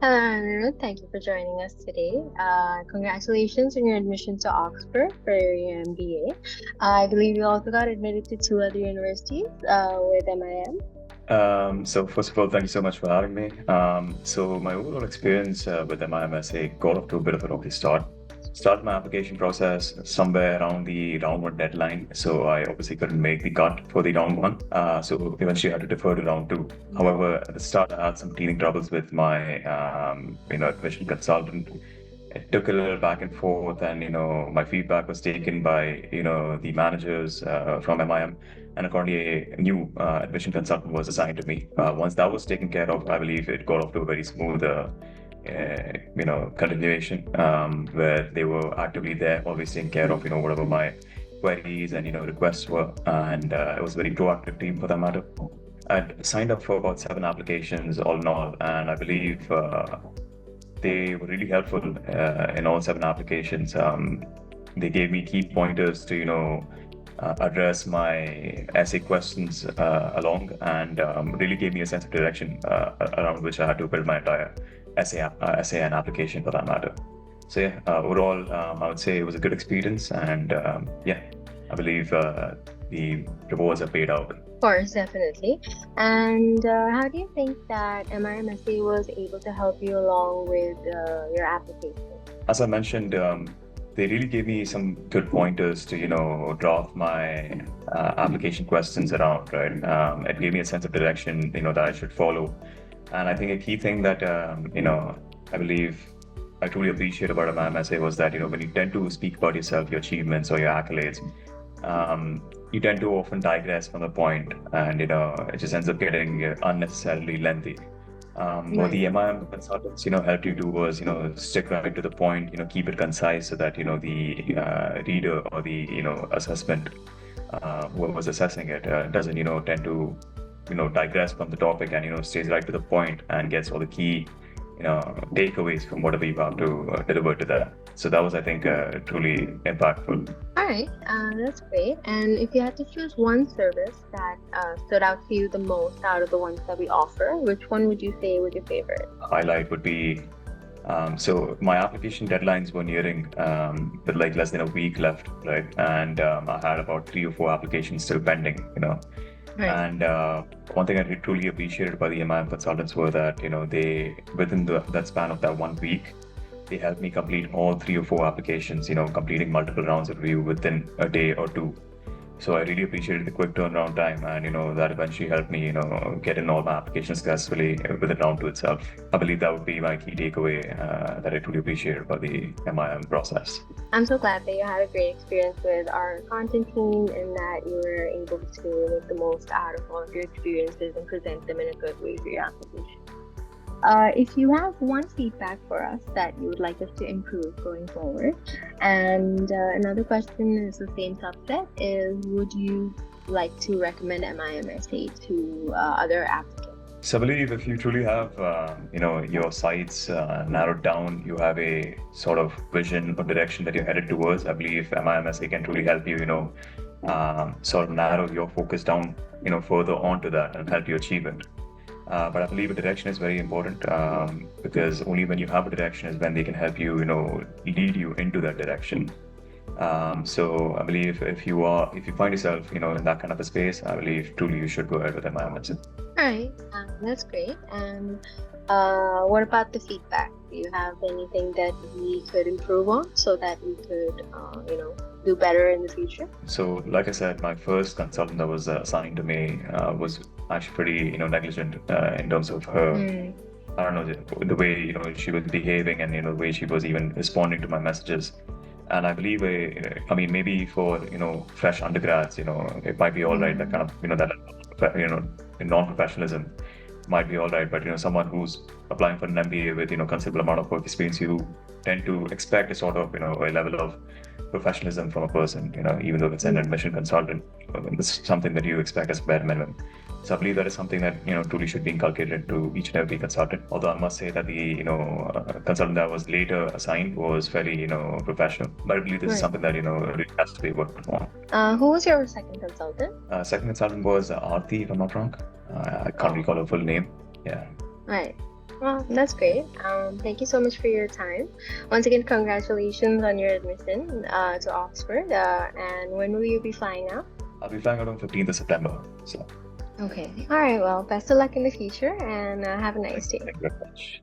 Hello, Aniruddh. Thank you for joining us today. Congratulations on your admission to Oxford for your MBA. I believe you also got admitted to two other universities with MIM. So first of all, thank you so much for having me. So my overall experience with MiM-Essay got off to a bit of a rocky start. Started my application process somewhere around the round one deadline. So I obviously couldn't make the cut for the round one. So eventually I had to defer to round two. However, at the start I had some teething troubles with my, admission consultant. It took a little back and forth, and my feedback was taken by the managers from MIM, and accordingly a new admission consultant was assigned to me. Once that was taken care of, I believe it got off to a very smooth continuation, where they were actively there, always taking care of whatever my queries and requests were, and it was a very proactive team for that matter. I'd signed up for about 7 applications all in all, and I believe they were really helpful in all 7 applications. They gave me key pointers to address my essay questions along, and really gave me a sense of direction around which I had to build my entire essay and application for that matter. So yeah, overall, I would say it was a good experience, and yeah, I believe the rewards are paid out. Of course, definitely. And how do you think that MIM-Essay was able to help you along with your application? As I mentioned, they really gave me some good pointers to draft my application questions around, right? It gave me a sense of direction that I should follow. And I think a key thing that I believe I truly appreciate about my essay was that when you tend to speak about yourself, your achievements or your accolades, you tend to often digress from the point, and it just ends up getting unnecessarily lengthy. What the MIM consultants helped you do was stick right to the point, keep it concise, so that the reader or the assessment, whoever was assessing it, doesn't tend to digress from the topic, and stays right to the point and gets all the key takeaways from whatever you have to deliver to them. So that was, I think, truly impactful. All right, that's great. And if you had to choose one service that stood out to you the most out of the ones that we offer, which one would you say was your favorite? Highlight would be so my application deadlines were nearing, with like less than a week left, right? And I had about 3 or 4 applications still pending, Right. And one thing I truly appreciated by the MIM consultants were that they, within that span of that 1 week, they helped me complete all 3 or 4 applications, completing multiple rounds of review within a day or two. So I really appreciated the quick turnaround time, and that eventually helped me get in all my applications successfully within round two itself. I believe that would be my key takeaway that I truly appreciated about the MIM process. I'm so glad that you had a great experience with our content team and that you were able to make the most out of all of your experiences and present them in a good way for your application. If you have one feedback for us that you would like us to improve going forward, and another question is the same subset, is would you like to recommend MIM-Essay to other applicants? So I believe if you truly have, your sights narrowed down, you have a sort of vision or direction that you're headed towards. I believe MIM-Essay can truly help you, sort of narrow your focus down, further onto that and help you achieve it. But I believe a direction is very important, because only when you have a direction is when they can help you, lead you into that direction. So I believe if you find yourself, in that kind of a space, I believe truly you should go ahead with MIM-Essay. All right, that's great. And what about the feedback? Do you have anything that we could improve on so that we could, do better in the future? So, like I said, my first consultant that was assigned to me was actually pretty, negligent in terms of her. I don't know, the way she was behaving, and the way she was even responding to my messages. And I believe, I mean, maybe for fresh undergrads, it might be all right. That kind of that non-professionalism might be all right. But someone who's applying for an MBA with considerable amount of work experience, you tend to expect a sort of a level of professionalism from a person. Even though it's an admission consultant, this is something that you expect as bare minimum. So I believe that is something that truly should be inculcated into each and every consultant. Although I must say that the consultant that was later assigned was very professional. But I believe this is Right. something that really has to be worked on. Who was your second consultant? Second consultant was Aarti, if I'm not wrong. I can't recall her full name. Yeah. Right. Well, that's great. Thank you so much for your time. Once again, congratulations on your admission to Oxford. And when will you be flying out? I'll be flying out on 15th of September. So Okay. All right. Well, best of luck in the future and have a thank nice day. thank you very much.